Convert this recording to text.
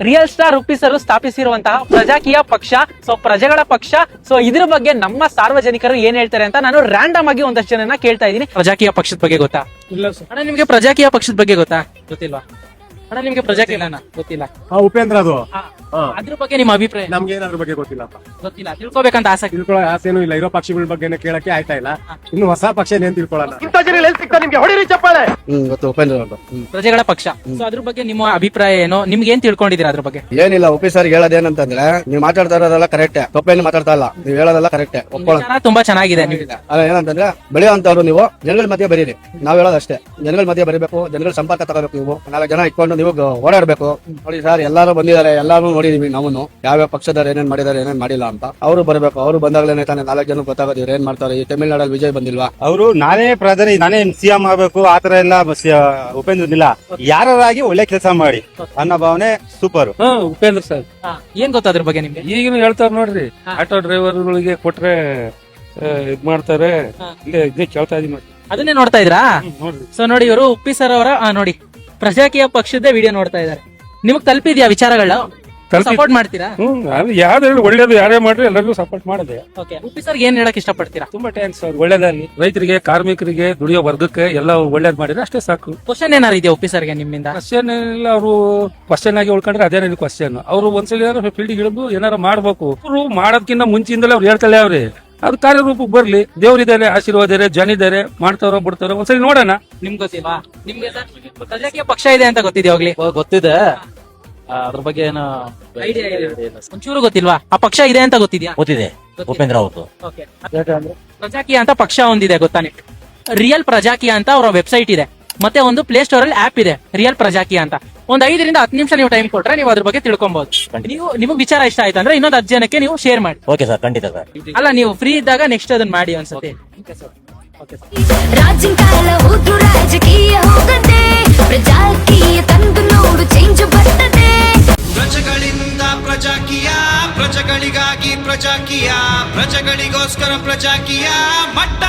Real star Uppi sir ಸ್ಥಾಪಿಸಿರುವಂತಹ ಪ್ರಜಾಕೀಯ ಪಕ್ಷ, so ಪ್ರಜೆಗಳ ಪಕ್ಷ. ಸೊ ಇದ್ರ ಬಗ್ಗೆ ನಮ್ಮ ಸಾರ್ವಜನಿಕರು ಏನ್ ಹೇಳ್ತಾರೆ ಅಂತ ನಾನು ರ್ಯಾಂಡಮ್ ಆಗಿ ಒಂದಷ್ಟು ಜನನ ಕೇಳ್ತಾ ಇದ್ದೀನಿ. ಪ್ರಜಾಕೀಯ ಪಕ್ಷದ ಬಗ್ಗೆ ಗೊತ್ತಾ? ಇಲ್ಲ ಸರ್. ಅಣ್ಣ ನಿಮ್ಗೆ ಪ್ರಜಾಕೀಯ ಪಕ್ಷದ ಬಗ್ಗೆ ಗೊತ್ತಾ? ಗೊತ್ತಿಲ್ವಾ? ಅಣ್ಣ ನಿಮ್ಗೆ ಪ್ರಜಾಕೀಯ ಗೊತ್ತಿಲ್ಲ? ಉಪೇಂದ್ರ ಅದು ಅದ್ರ ಬಗ್ಗೆ ನಿಮ್ಮ ಅಭಿಪ್ರಾಯ? ನಮ್ಗೆ ಏನಾದ್ರ ಬಗ್ಗೆ ಗೊತ್ತಿಲ್ಲಪ್ಪ. ಗೊತ್ತಿಲ್ಲ, ತಿಳ್ಕೊಬೇಕಂತ ಆಸಕ್ತಿ. ತಿಳ್ಕೊಳ್ಳೋ ಆಸೆನೂ ಇಲ್ಲ. ಇರೋ ಪಕ್ಷಗಳ ಬಗ್ಗೆ ಕೇಳಕ್ಕೆ ಆಯ್ತಾ ಇಲ್ಲ. ಇನ್ನು ಹೊಸ ಪಕ್ಷ ಏನ್ ತಿಳ್ಕೊಳ್ಳೋಣ. ಗೊತ್ತು ಉಪೇಂದ್ರ ಅವ್ರದ್ದು. ಪ್ರಜೆಗಳ ಪಕ್ಷ, ಸೊ ಅದ್ರ ಬಗ್ಗೆ ನಿಮ್ಮ ಅಭಿಪ್ರಾಯ ಏನು? ನಿಮ್ಗೆ ಏನ್ ತಿಳ್ಕೊಂಡಿದ್ದೀರಾ ಅದ್ರ ಬಗ್ಗೆ? ಏನಿಲ್ಲ, ಉಪಿ ಸರ್ ಹೇಳೋದೇನಂತಂದ್ರೆ ನೀವು ಮಾತಾಡ್ತಾ ಇರೋದೆಲ್ಲ ಕರೆಕ್ಟೇ, ತಪ್ಪೇನು ಮಾತಾಡ್ತಾ ಇಲ್ಲ. ನೀವು ಹೇಳೋದೆಲ್ಲ ಕರೆಕ್ಟೇ, ಒಪ್ಕೊಳ್ಳೋಣ. ವಿಚಾರ ತುಂಬಾ ಚೆನ್ನಾಗಿದೆ. ಅಲ್ಲ ಏನಂತಂದ್ರೆ ಬೆಳೆಯುವಂತವ್ರು ನೀವು ಜನಗಳ ಮಧ್ಯೆ ಬರೀರಿ. ನಾವ್ ಹೇಳೋದಷ್ಟೇ, ಜನಗಳ ಮಧ್ಯೆ ಬರೀಬೇಕು, ಜನಗಳ ಸಂಪರ್ಕ ತಗೋಬೇಕು. ನೀವು 4 ಜನ ಇಟ್ಕೊಂಡು ನೀವು ಓಡಾಡ್ಬೇಕು. ನೋಡಿ ಸರ್, ಎಲ್ಲಾರು ಬಂದಿದ್ದಾರೆ, ಎಲ್ಲಾರು ನೋಡಿದೀವಿ ನಾವು ಯಾವ್ಯಾವ ಪಕ್ಷದವ್ರು ಏನೇನ್ ಮಾಡಿದಾರೆ ಏನೇನ್ ಮಾಡಿಲ್ಲ ಅಂತ. ಅವರು ಬರಬೇಕು, ಅವರು ಬಂದಾಗ್ಲೇನೆ ತಾನೇ 4 ಜನ ಗೊತ್ತಾಗೋದು ಇವ್ರು ಏನ್ ಮಾಡ್ತಾರೆ. ಈ ತಮಿಳ್ನಾಡಲ್ಲಿ ವಿಜಯ್ ಬಂದಿಲ್ವಾ? ಅವರು ನಾನೇ ಪ್ರಧಾನಿ, ನಾನೇ ಸಿಎಂ ಆಗ್ಬೇಕು ಆತರ ಎಲ್ಲ ಉಪೇಂದ್ರ ಇಲ್ಲ. ಯಾರಾಗಿ ಒಳ್ಳೆ ಕೆಲಸ ಮಾಡಿ ಅನ್ನೋ ಭಾವನೆ ಸೂಪರ್. ಉಪೇಂದ್ರ ಸರ್ ಏನ್ ಗೊತ್ತಾ ಅದ್ರ ಬಗ್ಗೆ ನಿಮ್ಗೆ? ಈಗಿನ ಹೇಳ್ತಾರ ನೋಡ್ರಿ, ಆಟೋ ಡ್ರೈವರ್ಗಳಿಗೆ ಕೊಟ್ರೆ ಇದ್ ಮಾಡ್ತಾರೆ. ಇದೇ ಕೇಳ್ತಾ ಇದೀವಿ ನೋಡಿ. ಅದನ್ನೇ ನೋಡ್ತಾ ಇದ್ರಾ? ನೋಡ್ರಿ ಸೊ ನೋಡಿ, ಇವರು ಉಪ್ಪಿ ಸರ್ ಅವರ ನೋಡಿ ಪ್ರಜಾಕೀಯ ಪಕ್ಷದ ವಿಡಿಯೋ ನೋಡ್ತಾ ಇದ್ದಾರೆ. ನಿಮಗ್ ತಲುಪಿದ್ಯಾ ವಿಚಾರಗಳ? ಸಪೋರ್ಟ್ ಮಾಡ್ತೀರಾ? ಅದು ಯಾವ್ದು ಒಳ್ಳೇದು ಯಾರೇ ಮಾಡ್ರಿ ಎಲ್ಲರಿಗೂ ಸಪೋರ್ಟ್ ಮಾಡಿದೆ. ಓಕೆ, ಉಪ್ಪಿ ಸರ್ ಏನ್ ಹೇಳಕ್ ಇಷ್ಟಪಡ್ತೀರಾ? ತುಂಬಾ ಥ್ಯಾಂಕ್ಸ್ ಅವ್ರು. ಒಳ್ಳೇದಾಗಿ ರೈತರಿಗೆ, ಕಾರ್ಮಿಕರಿಗೆ, ದುಡಿಯೋ ವರ್ಗಕ್ಕೆ ಎಲ್ಲ ಒಳ್ಳೇದ್ ಮಾಡಿದ್ರೆ ಅಷ್ಟೇ ಸಾಕು. ಕ್ವಶನ್ ಏನಾರು ಇದೆಯಾ ಉಪ್ಪಿ ಸರ್ಗೆ ನಿಮ್ಮಿಂದ? ಕ್ವಶನ್ ಇಲ್ಲ, ಅವರು ಕ್ವಶನ್ ಆಗಿ ಉಳ್ಕೊಂಡ್ರೆ ಅದೇನ ಕ್ವಶನ್. ಅವರು ಒಂದ್ಸಲ ಏನಾರು ಫೀಲ್ಡ್ ಇಳಿದು ಏನಾರು ಮಾಡ್ಬೇಕು. ಅವರು ಮಾಡೋದಕ್ಕಿಂತ ಮುಂಚಿಂದಲೇ ಅವ್ರು ಹೇಳ್ತಲೇ ಅವ್ರಿ. ಅದು ಕಾರ್ಯರೂಪಕ್ಕೆ ಬರ್ಲಿ. ದೇವ್ರಿದ್ದಾರೆ, ಆಶೀರ್ವಾದ ಇದೆ, ಜನ ಇದ್ದಾರೆ, ಮಾಡ್ತಾರೋ ಬಿಡ್ತಾರೋ ಒಂದ್ಸಲಿ ನೋಡೋಣ. ನಿಮ್ಗೆ ಗೊತ್ತಿಲ್ವಾ? ನಿಮ್ಗೆ ಸರ್ ಪ್ರಜಾಕೀಯ ಪಕ್ಷ ಇದೆ ಅಂತ ಗೊತ್ತಿದೆ? ಹೋಗ್ಲಿ, ಗೊತ್ತಿದೆ, ಅದ್ರ ಬಗ್ಗೆ ಏನು ಐಡಿಯಾ ಇಲ್ಲ. ಒಂಚೂರು ಗೊತ್ತಿಲ್ವಾ? ಆ ಪಕ್ಷ ಇದೆ ಅಂತ ಗೊತ್ತಿದ್ಯಾ? ಗೊತ್ತಿದೆ, ಉಪೇಂದ್ರ ಅವ್ರದ್ದು. ಓಕೆ, ಪ್ರಜಾಕೀಯ ಅಂತ ಪಕ್ಷ ಒಂದಿದೆ ಗೊತ್ತಾ ನಿಮ್ಗೆ? ರಿಯಲ್ ಪ್ರಜಾಕೀಯ ಅಂತ ಅವರ ವೆಬ್ಸೈಟ್ ಇದೆ, ಮತ್ತೆ ಒಂದು ಪ್ಲೇ ಸ್ಟೋರ್ ಅಲ್ಲಿ ಆಪ್ ಇದೆ ರಿಯಲ್ ಪ್ರಜಾಕೀಯ ಅಂತ. ಒಂದ್ 5 ರಿಂದ 10 ನಿಮಿಷ ನೀವು ಟೈಮ್ ಕೊಟ್ರೆ ನೀವು ಅದ್ರ ಬಗ್ಗೆ ತಿಳ್ಕೊಬಹುದು. ನಿಮಗೆ ವಿಚಾರ ಇಷ್ಟ ಆಯ್ತು ಅಂದ್ರೆ ಇನ್ನೊಂದು 10 ಜನಕ್ಕೆ ನೀವು ಶೇರ್ ಮಾಡಿ. ಓಕೆ ಸರ್, ಖಂಡಿತ ಸರ್. ಅಲ್ಲ, ನೀವು ಫ್ರೀ ಇದ್ದಾಗ ನೆಕ್ಸ್ಟ್ ಅದನ್ನ ಮಾಡಿ ಅನ್ಸುತ್ತೆ. ರಾಜ್ಯ ಕಾಲ ಹೋದ್ರು ರಾಜಕೀಯ ಹೋಗದೆ, ಪ್ರಜಾಕೀಯ ತಂದು ನೋಡು ಚೇಂಜ್ ಬರ್ತದೆ. ಪ್ರಜೆಗಳಿಂದ ಪ್ರಜಾಕೀಯ, ಪ್ರಜೆಗಳಿಗಾಗಿ ಪ್ರಜಾಕೀಯ, ಪ್ರಜೆಗಳಿಗೋಸ್ಕರ ಪ್ರಜಾಕೀಯ ಮಟ್ಟ